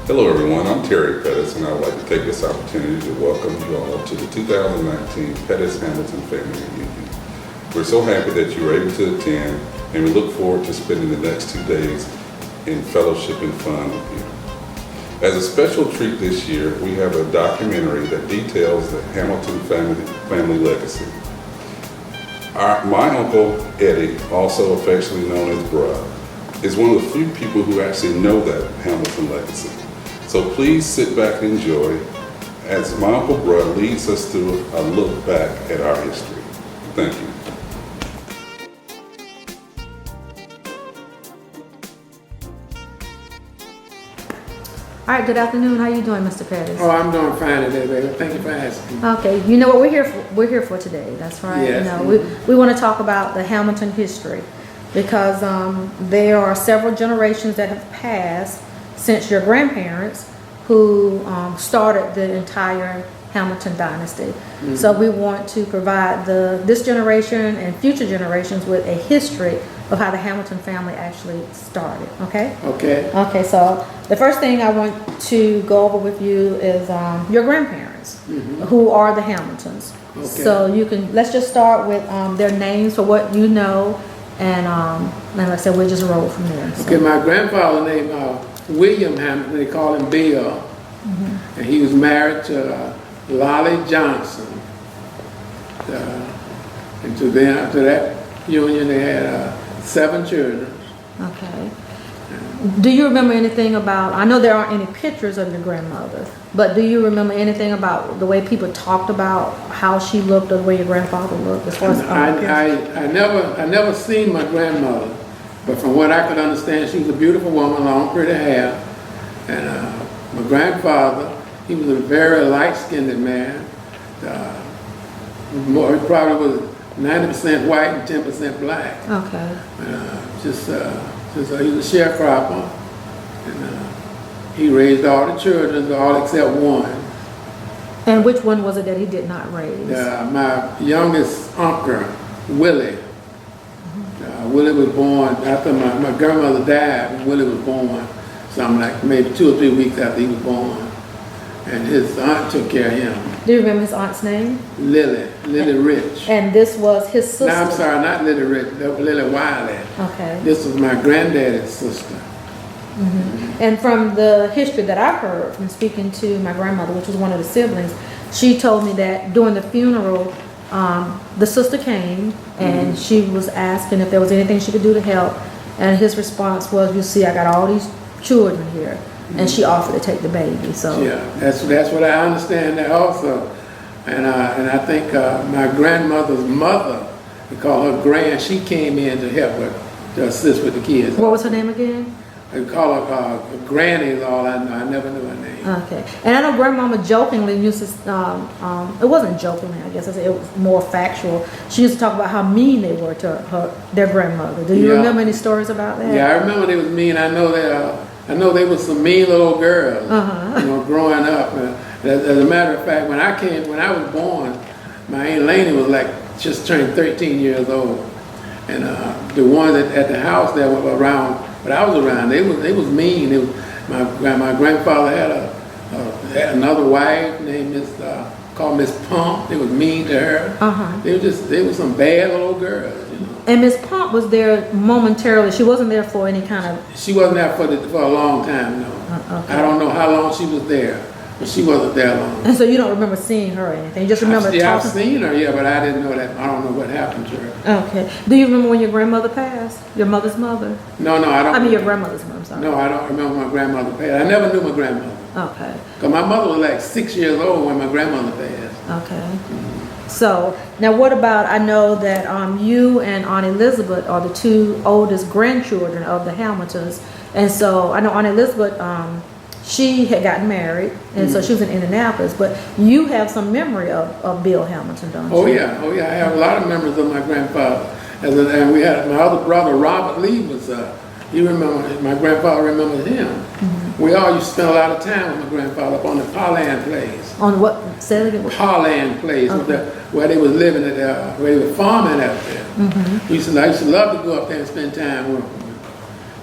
Hello everyone, I'm Terry Pettis and I would like to take this opportunity to welcome you all to the 2019 Pettis-Hamilton Family Reunion. We're so happy that you were able to attend and we look forward to spending the next 2 days in fellowship and fun with you. As a special treat this year, we have a documentary that details the Hamilton family legacy. My uncle Eddie, also affectionately known as Bruh, is one of the few people who actually know that Hamilton legacy. So please sit back and enjoy as my Uncle Bruh leads us through a look back at our history. Thank you. All right, good afternoon. How you doing, Mr. Pettis? Oh, I'm doing fine today, baby. Thank you for asking. Okay, you know what we're here for? We're here for today. That's right. Yes. You know, we want to talk about the Hamilton history because there are several generations that have passed since your grandparents who started the entire Hamilton dynasty. Mm-hmm. So we want to provide this generation and future generations with a history of how the Hamilton family actually started. Okay? Okay. Okay, so the first thing I want to go over with you is your grandparents, mm-hmm. who are the Hamiltons. Okay. So let's just start with their names for what you know, and like I said, we'll just roll from there. So. Okay, my grandfather named William Hamilton, they call him Bill, mm-hmm. and he was married to Lolly Johnson. And to that union, they had 7 children. Okay. Do you remember anything about, I know there aren't any pictures of your grandmother, but do you remember anything about the way people talked about how she looked or the way your grandfather looked as far as I never seen my grandmother, but from what I could understand, she was a beautiful woman, long pretty hair. And my grandfather, he was a very light-skinned man. He probably was 90% white and 10% black. Okay. He was a sharecropper, and he raised all the children, all except one. And which one was it that he did not raise? My youngest uncle, Willie. Willie was born after my grandmother died. Willie was born, something like maybe 2 or 3 weeks after he was born. And his aunt took care of him. Do you remember his aunt's name? Lily Rich. And this was his sister? No, I'm sorry, not Lily Rich, Lily Wiley. Okay. This was my granddaddy's sister. Mm-hmm. And from the history that I heard from speaking to my grandmother, which was one of the siblings, she told me that during the funeral, the sister came and mm-hmm. she was asking if there was anything she could do to help. And his response was, you see, I got all these children here. And she offered to take the baby. So yeah, that's what I understand that also, and I think my grandmother's mother, we call her Gran, she came in to help her to assist with the kids. What was her name again? They call her Granny is all I know. I never knew her name. Okay, and I know Grandmama jokingly used to. It wasn't jokingly, I guess. It was more factual. She used to talk about how mean they were to their grandmother. Do you remember any stories about that? Yeah, I remember they was mean. I know they was some mean little girls, you know, growing up. As a matter of fact, when I was born, my Aunt Laney was like just turned 13 years old, and the ones at the house that were around, when I was around, they was mean. My grandfather had another wife named called Miss Pump. They was mean to her. They were some bad little girls. And Miss Pump was there momentarily. She wasn't there for any kind of... She wasn't there for a long time, no. Okay. I don't know how long she was there, but she wasn't there long. And so you don't remember seeing her or anything? You just remember talking... I've seen her, yeah, but I didn't know that. I don't know what happened to her. Okay. Do you remember when your grandmother passed? Your mother's mother? No, I don't. I mean your grandmother's mother, sorry. No, I don't remember my grandmother passed. I never knew my grandmother. Okay. Because my mother was like 6 years old when my grandmother passed. Okay. Mm-hmm. So, now what about, I know that you and Aunt Elizabeth are the 2 oldest grandchildren of the Hamiltons. And so, I know Aunt Elizabeth, she had gotten married, and so she was in Indianapolis. But you have some memory of Bill Hamilton, don't you? Oh yeah. I have a lot of memories of my grandfather. And we had my other brother, Robert Lee, was, my grandfather remembers him. Mm-hmm. We all used to spend a lot of time with my grandfather up on the Parland Place. On what? Say it again. Parland Place, okay. Where they was living where they were farming out there. Mm-hmm. I used to love to go up there and spend time with them.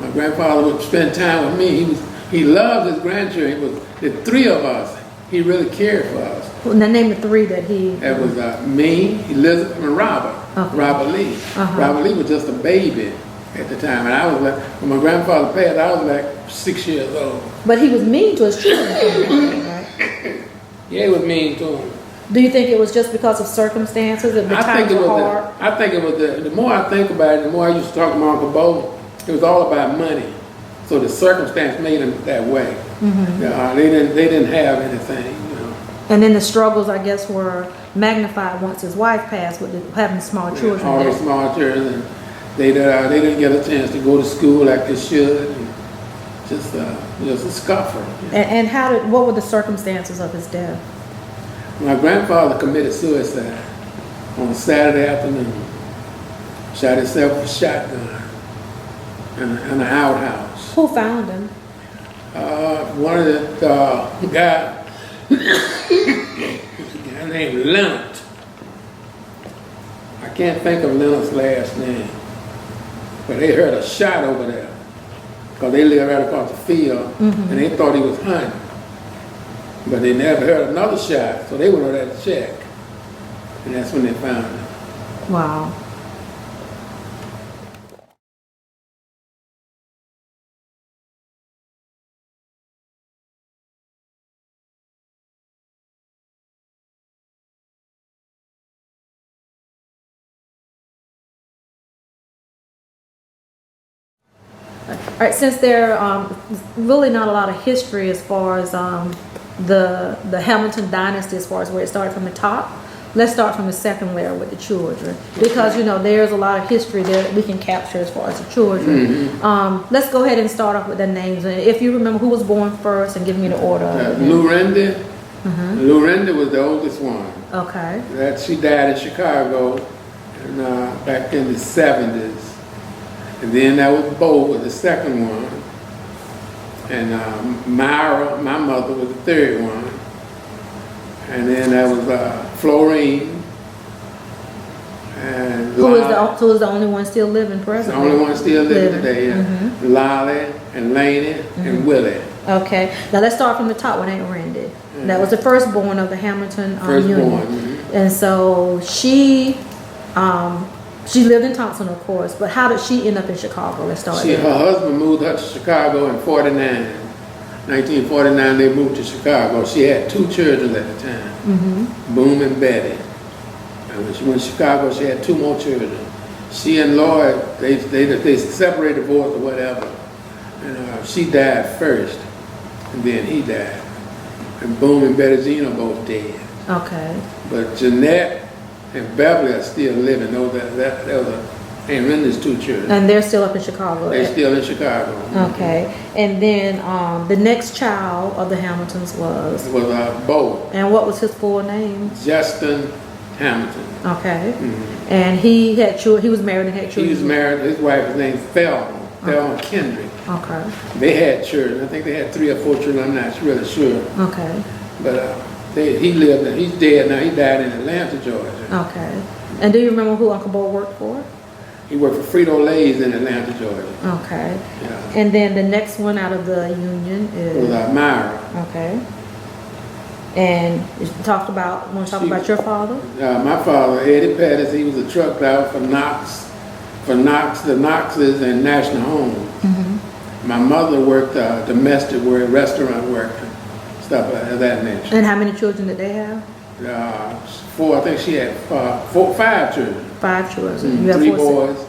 My grandfather would spend time with me. He loved his grandchildren. It was the three of us. He really cared for us. Well, now name the three that he. That was me, Elizabeth, and Robert. Okay. Robert Lee. Uh-huh. Robert Lee was just a baby at the time, and I was like, when my grandfather passed, I was like 6 years old. But he was mean to his children, right? Yeah, he was mean to him. Do you think it was just because of circumstances? That the times were hard? I think it was the more I think about it, the more I used to talk to my Uncle Bo, it was all about money. So the circumstance made him that way. They didn't have anything, you know. And then the struggles, I guess, were magnified once his wife passed with having small children. All the small children, and they didn't get a chance to go to school like they should. And just a scuffer. And what were the circumstances of his death? My grandfather committed suicide on a Saturday afternoon. Shot himself with a shotgun in an outhouse. Who found him? One of the guy named Leonard. I can't think of Leonard's last name, but they heard a shot over there because they lived right across the field, and they thought he was hunting. But they never heard another shot, so they went over there to check, and that's when they found him. Wow. All right, since there really not a lot of history as far as the Hamilton dynasty, as far as where it started from the top, let's start from the second layer with the children, because you know there's a lot of history there that we can capture as far as the children. Let's go ahead and start off with the names, and if you remember who was born first, and give me the order. Lurenda. Lurenda was the oldest one. Okay. She died in Chicago, and back in the 70s. And then that was Bo was the second one. And Myra, my mother, was the third one. And then that was Florine. And Who is the only one still living presently? The only one still living today. Lolly and Laney and Willie. Okay. Now let's start from the top with Aunt Randy. That was the firstborn of the Hamilton Union. And so she lived in Thompson, of course, but how did she end up in Chicago? Let's start there. Her husband moved her to Chicago in 1949, they moved to Chicago. She had 2 children at the time, Boom and Betty. And when she went to Chicago, she had 2 more children. She and Lloyd, they separated, divorced, or whatever. And she died first, and then he died. And Boom and Betty Jean are both dead. Okay. But Jeanette and Beverly are still living. That was Aunt Renda's 2 children. And they're still up in Chicago. They're still in Chicago. Okay. And then the next child of the Hamiltons was Bo. And what was his full name? Justin Hamilton. Okay. And he had children. He was married and had children. He was married. His wife was named Thelma. Thelma Kendrick. Okay. They had children. I think they had 3 or 4 children. I'm not really sure. Okay. But he lived. He's dead now. He died in Atlanta, Georgia. Okay. And do you remember who Uncle Bo worked for? He worked for Frito-Lay's in Atlanta, Georgia. Okay. Yeah. And then the next one out of the union is Myra. Okay. And you want to talk about your father? My father, Eddie Pettis, he was a truck driver for the Knoxes and National Homes. My mother worked domestic work, restaurant work, stuff of that nature. And how many children did they have? 4. I think she had 5 children. 5 children. You have 3 4 boys.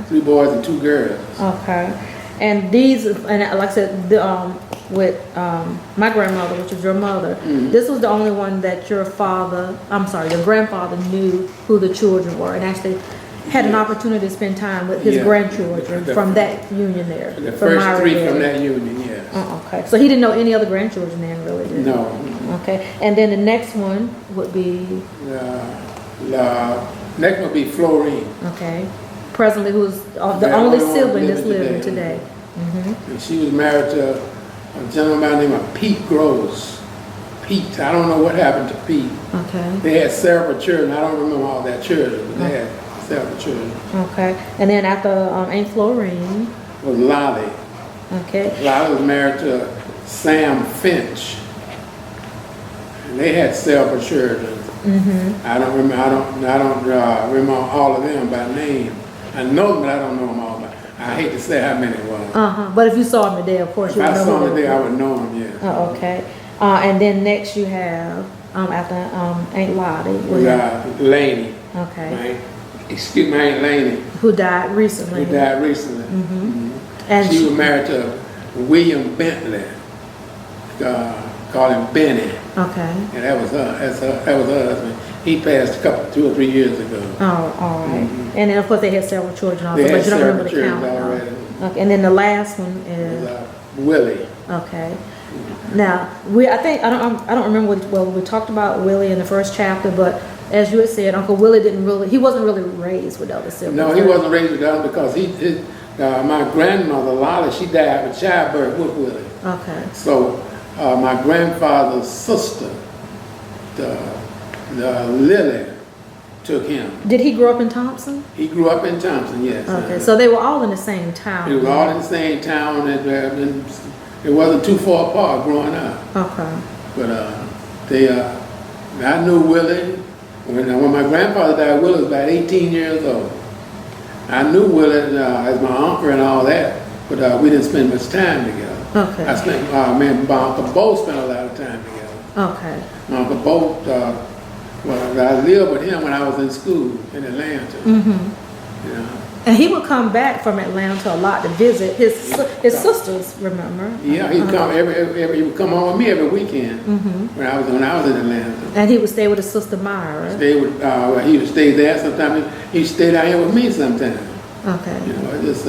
3 boys and 2 girls. Okay. And like I said, with my grandmother, which is your mother, this was the only one that your grandfather knew who the children were, and actually had an opportunity to spend time with his grandchildren from that union there. The first 3 from that union, yes. Okay. So he didn't know any other grandchildren then, really, did he? No. Okay. And then the next one would be? Next would be Florine. Okay. Presently, who's the only sibling that's living today. And she was married to a gentleman by the name of Pete Gross. Pete, I don't know what happened to Pete. Okay. They had several children. I don't remember all their children, but they had several children. Okay. And then after Aunt Florine was Lolly. Okay. Lolly was married to Sam Finch. And they had several children. I don't remember all of them by name. I know them, but I don't know them all. But I hate to say how many it was. But if you saw them today, of course, If you would I know saw who them they today, I were. would know them, yeah. Oh, okay. And then next you have, after Aunt Lottie. We got Laney. Okay. Excuse me, Aunt Laney. Who died recently. Who died recently. And She was married to William Bentley. Call him Benny. Okay. And that was her husband. He passed 2 or 3 years ago. Oh, all right. And then of course they had several children also, They had but you don't remember the several count. children no. already. Okay. And then the last one It is was Willie. okay. Now I don't remember what we talked about Willie in the first chapter, but as you had said, Uncle Willie he wasn't really raised with other siblings. No, he wasn't raised with them because my grandmother Lolly, she died with childbirth with Willie. Okay. So my grandfather's sister, the Lily, took him. Did he grow up in Thompson? He grew up in Thompson, yes. Okay, so they were all in the same town. They were all in the same town, and it wasn't too far apart growing up. Okay. But I knew Willie. When my grandfather died, Willie was about 18 years old. I knew Willie as my uncle and all that, but we didn't spend much time together. Okay. I spent, my Uncle Bo spent a lot of time together. Okay. My Uncle Bo, I lived with him when I was in school in Atlanta. You know. And he would come back from Atlanta a lot to visit his sisters. Remember? Yeah, he'd come he would come home with me every weekend when I was in Atlanta. And he would stay with his sister Myra. He would stay there. Sometimes he'd stay down here with me sometimes. Okay. You know, just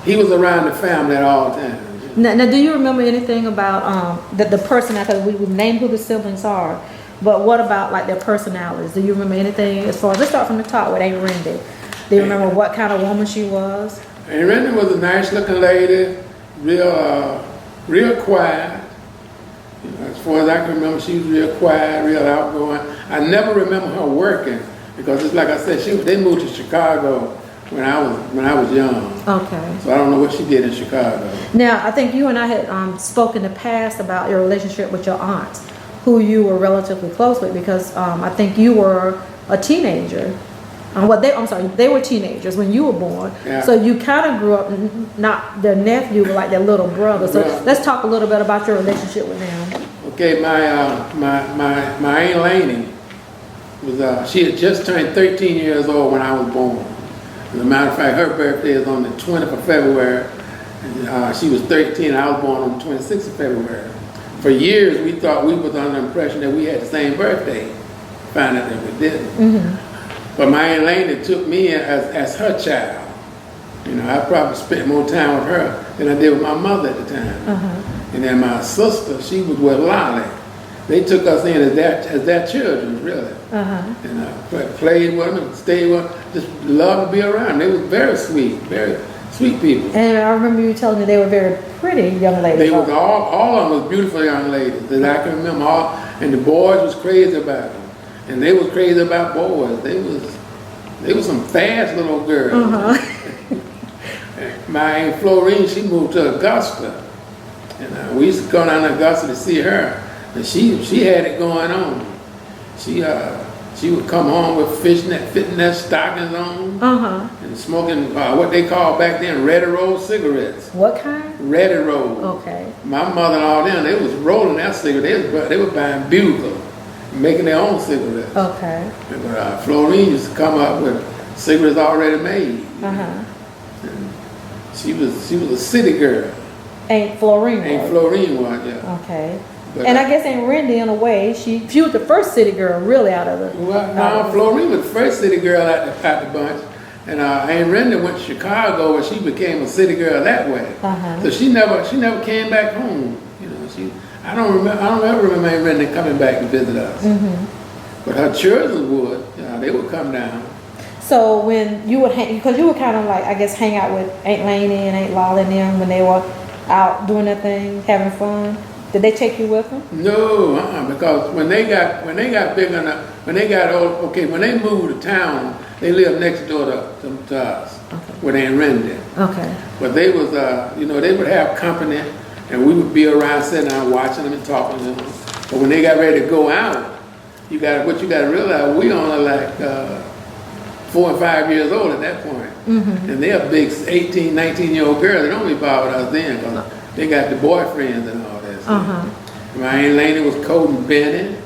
he was around the family at all times. Now, do you remember anything about the personality? Because we would name who the siblings are, but what about like their personalities? Do you remember anything as far as, let's start from the top with Aunt Rendy. Do you remember what kind of woman she was? Aunt Rendy was a nice looking lady, real quiet. You know, as far as I can remember, she was real quiet, real outgoing. I never remember her working because it's like I said, they moved to Chicago when I was young. Okay. So I don't know what she did in Chicago. Now, I think you and I had spoken in the past about your relationship with your aunts, who you were relatively close with, because I think you were a teenager. They were teenagers when you were born. Yeah. So you kind of grew up, not their nephew, but like their little brother. So Yeah. let's talk a little bit about your relationship with them. Okay, my Aunt Laney was she had just turned 13 years old when I was born. As a matter of fact, her birthday is on the 20th of February. She was 13, I was born on the 26th of February. For years, we thought we was under the impression that we had the same birthday. Found out that we didn't. But my Aunt Laney took me as her child. You know, I probably spent more time with her than I did with my mother at the time. And then my sister, she was with Lolly. They took us in as their children, really. And played with them and stayed with them. Just loved to be around. They were very sweet people. And I remember you telling me they were very pretty young ladies. They was all of them was beautiful young ladies that I can remember. And the boys was crazy about them. And they was crazy about boys. They was some fast little girls. My Aunt Florine, she moved to Augusta. And we used to go down to Augusta to see her. And she had it going on. She would come home with fitting their stockings on, and smoking what they called back then Ready Roll cigarettes. What kind? Ready Roll. Okay. My mother and all them, they was rolling that cigarette. They were buying Bugle, making their own cigarettes. Okay. But Florine used to come up with cigarettes already made. And she was a city girl. Aunt Florine. Aunt Florine was, yeah. Okay. But, and I guess Aunt Rendy, in a way, she was the first city girl really out of the. Well, no, Florine was the first city girl out the bunch, and Aunt Rendy went to Chicago, and she became a city girl that way. So she never came back home. You know, I don't ever remember Aunt Rendy coming back to visit us. But her children would. They would come down. So when you would because you would kind of like, I guess, hang out with Aunt Laney and Aunt Lolly and them when they were out doing their thing, having fun. Did they take you with them? No, because when they got big enough, when they got old, when they moved to town, they lived next door to us. with Aunt Rendy. Okay. But they was, you know, they would have company, and we would be around sitting down watching them and talking to them. But when they got ready to go out, what you got to realize, we only like 4 and 5 years old at that point. And they're big 18, 19-year-old girls. They don't be bothered with us then, because they got the boyfriends and all that stuff. My Aunt Laney was courting Benny,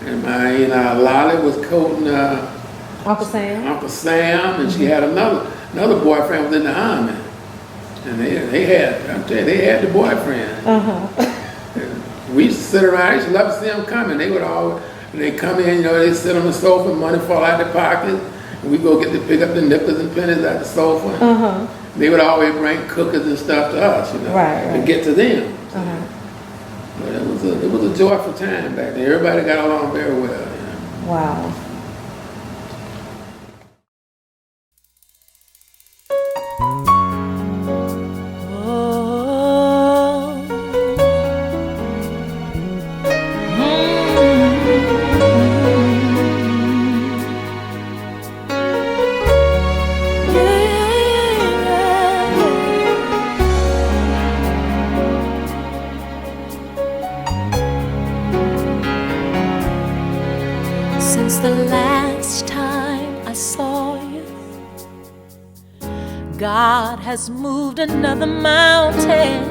and my Aunt Lolly was courting Uncle Sam. Uncle Sam, and she had another boyfriend was in the army, and they had the boyfriend. And we used to sit around. I used to love to see them coming. They come in, you know, they sit on the sofa, money fall out their pockets, and we go pick up the nickels and pennies out the sofa. They would always bring cookies and stuff to us, you know, to get to them. But it was a joyful time back then. Everybody got along very well. You know? Wow. Since the last time I saw you, God has moved another mountain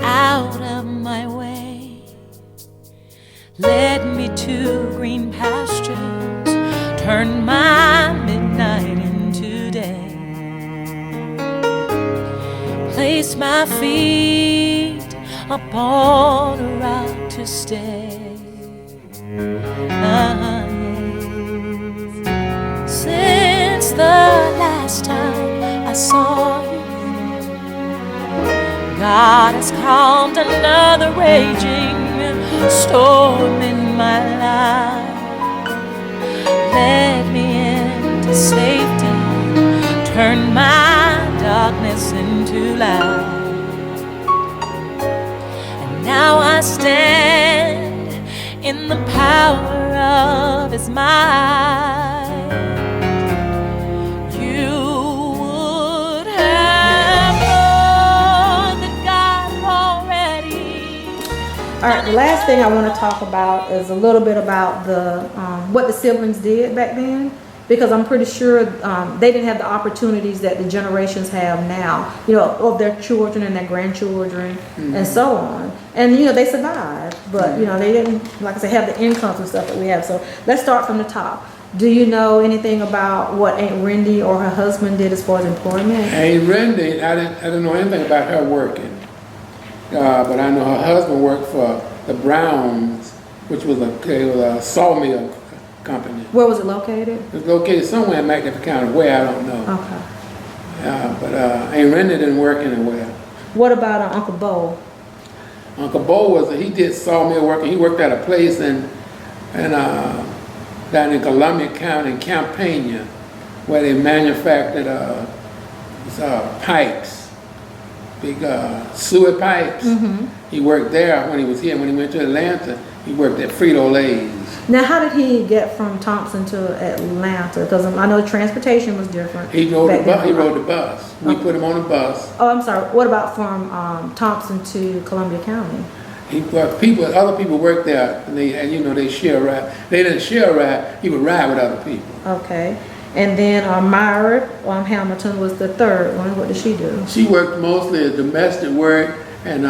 out of my way, led me to green pastures, turned my midnight into day, placed my feet upon a rock to stay. Since the last time I saw you, God has calmed another raging storm in my life, led me into safety, turned my darkness into light, and now I stand in the power of His might. You would have known that God already. All right, the last thing I want to talk about is a little bit about the what the siblings did back then, because I'm pretty sure they didn't have the opportunities that the generations have now, you know, of their children and their grandchildren and so on. And, you know, they survived, but, you know, they didn't, like I said, have the incomes and stuff that we have. So let's start from the top. Do you know anything about what Aunt Rendy or her husband did as far as employment? Aunt Rendy, I didn't know anything about her working, but I know her husband worked for the Browns, which was a sawmill company. Where was it located? It was located somewhere in McNiff County, where I don't know. Okay. But Aunt Rendy didn't work anywhere. What about Uncle Bo? Uncle Bo he did sawmill work, and he worked at a place down in Columbia County in Campania, where they manufactured pipes, big sewer pipes. He worked there when he was here. When he went to Atlanta, he worked at Frito-Lay's. Now, how did he get from Thompson to Atlanta? Because I know transportation was different. He rode the bus. We put him on the bus. Oh, I'm sorry. What about from Thompson to Columbia County? Other people worked there, and they share a ride. They didn't share a ride. He would ride with other people. Okay. And then Myra Hamilton was the third one. What did she do? She worked mostly at domestic work and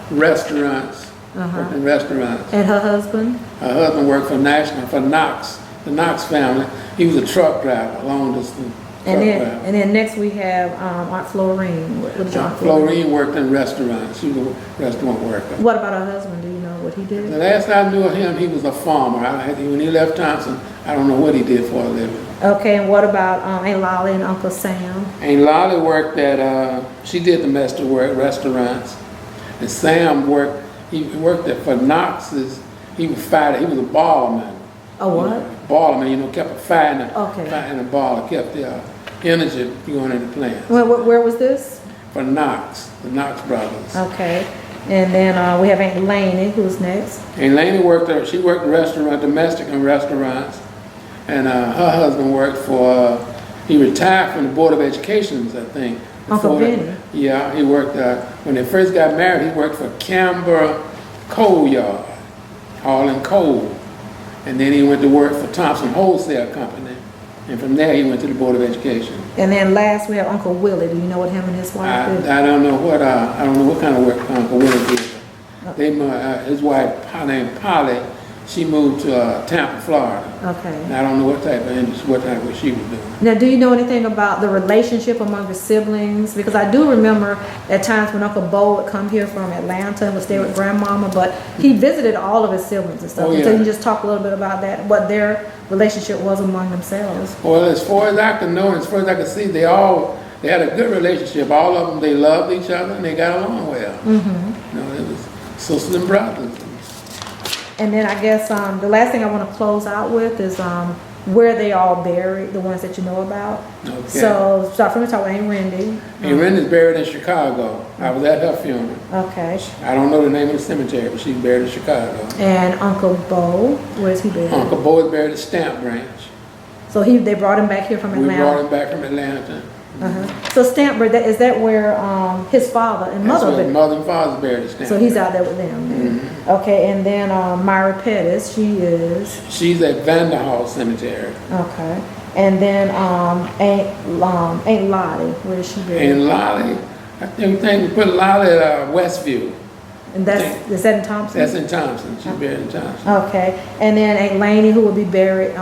restaurants. Worked in restaurants. And her husband? Her husband worked for Knox, the Knox family. He was a truck driver, long distance truck driver. And then next we have Aunt Florine. What did Aunt Florine worked in restaurants. She was a restaurant worker. What about her husband? Do you know what he did? The last I knew of him, he was a farmer. When he left Thompson, I don't know what he did for a living. Okay, and what about Aunt Lolly and Uncle Sam? Aunt Lolly worked she did domestic work, restaurants. And Sam he worked for Knox's. He was a ballerman. A what? Ballerman, kept a fire in the baller, kept the energy going in the plant. Where was this? For Knox, the Knox brothers. Okay. And then we have Aunt Laney, who's next. Aunt Laney worked in domestic and restaurants. And her husband worked for he retired from the Board of Education, I think. Uncle Before Benny. Yeah, he worked, when they first got married, he worked for Canberra Coal Yard, hauling coal. And then he went to work for Thompson Wholesale Company. And from there, he went to the Board of Education. And then last, we have Uncle Willie. Do you know what him and his wife did? I don't know what kind of work Uncle Willie did. His wife, named Polly, she moved to Tampa, Florida. Okay. And I don't know what type of what she was doing. Now, do you know anything about the relationship among the siblings? Because I do remember at times when Uncle Bo would come here from Atlanta and would stay with Grandmama, but he visited all of his siblings and stuff. Oh, And yeah. so you just talk a little bit about that, what their relationship was among themselves. Well, as far as I can know, and as far as I can see, they had a good relationship. All of them, they loved each other and they got along well. Mm-hmm. You know, it was sisters and brothers. And then I guess the last thing I want to close out with is where they all buried, the ones that you know about. Okay. So start from the top with Aunt Rendy. And Renda's buried in Chicago. I was at her funeral. Okay. I don't know the name of the cemetery, but she's buried in Chicago. And Uncle Bo, where's he buried? Uncle Bo is buried at Stamp Branch. So they brought him back here from Atlanta. We brought him back from Atlanta. Uh-huh. So Stanford, is that where his father and That's mother where his been? mother and father's buried at Stamp So he's Branch. out there with them. Then. Okay, and then Myra Pettis, she is. She's at Vanderhall Cemetery. Okay, and then Aunt Lottie, where is she buried? And Lolly, I think we put Lolly at Westview. And is that in Thompson? That's in Thompson. She's buried in Thompson. Okay, and then Aunt Laney, who will be buried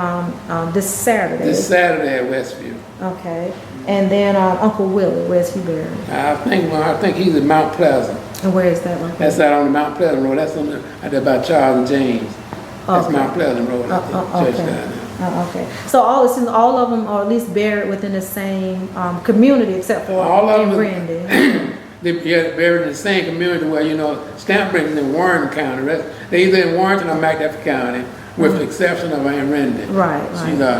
this Saturday. This Saturday at Westview. Okay, and then Uncle Willie, where's he buried? I think he's at Mount Pleasant. And where is that located? That's out on the Mount Pleasant Road. That's on out there by Charles and James. That's Okay. Mount Pleasant Road. I think, church Okay. down there. Okay, so since all of them are at least buried within the same community, except for All of Aunt them- Randy. They're buried in the same community where, Stamp Branch is in Warren County. They're either in Warrenton or McDuffie County, with the exception of Aunt Randy. Right.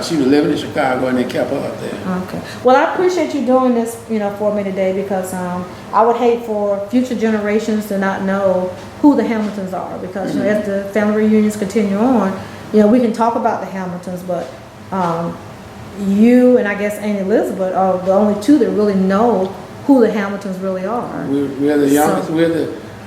She was living in Chicago and they kept her up there. Okay. Well, I appreciate you doing this, for me today, because I would hate for future generations to not know who the Hamiltons are, because as the family reunions continue on, we can talk about the Hamiltons, but you and I guess Aunt Elizabeth are the only two that really know who the Hamiltons really are. We're the youngest.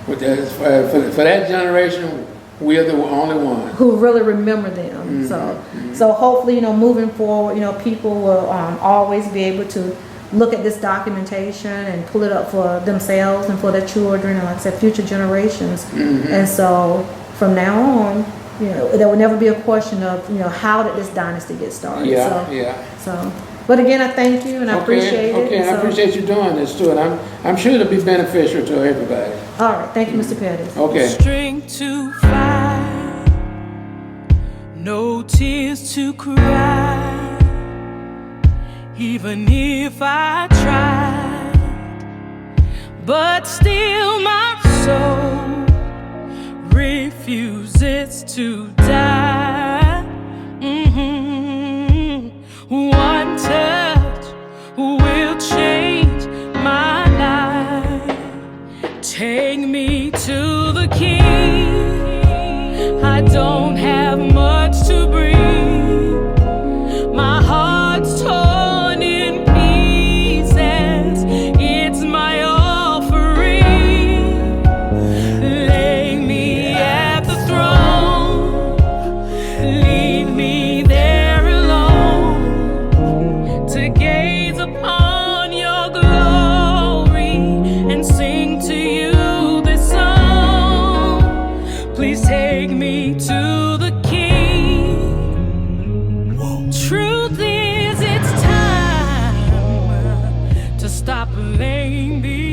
For that generation, we're the only one. Who really remember them. So hopefully, moving forward, people will always be able to look at this documentation and pull it up for themselves and for their children and, like I said, future generations. And so from now on, there will never be a question of, how did this dynasty get started. So, but again, I thank you and I appreciate it. Okay, I appreciate you doing this too, and I'm sure it'll be beneficial to everybody. All right, thank you, Mr. Pettis. Okay. Strength to fight, no tears to cry. Even if I tried, but still my soul refuses to die. One touch will change my life. Take me to the King. I don't have much to bring. My heart's torn in pieces. It's my offering. Lay me at the throne. Leave me there alone to gaze upon your glory and sing to you this song. Please take me to the King. Truth is, it's time to stop laying these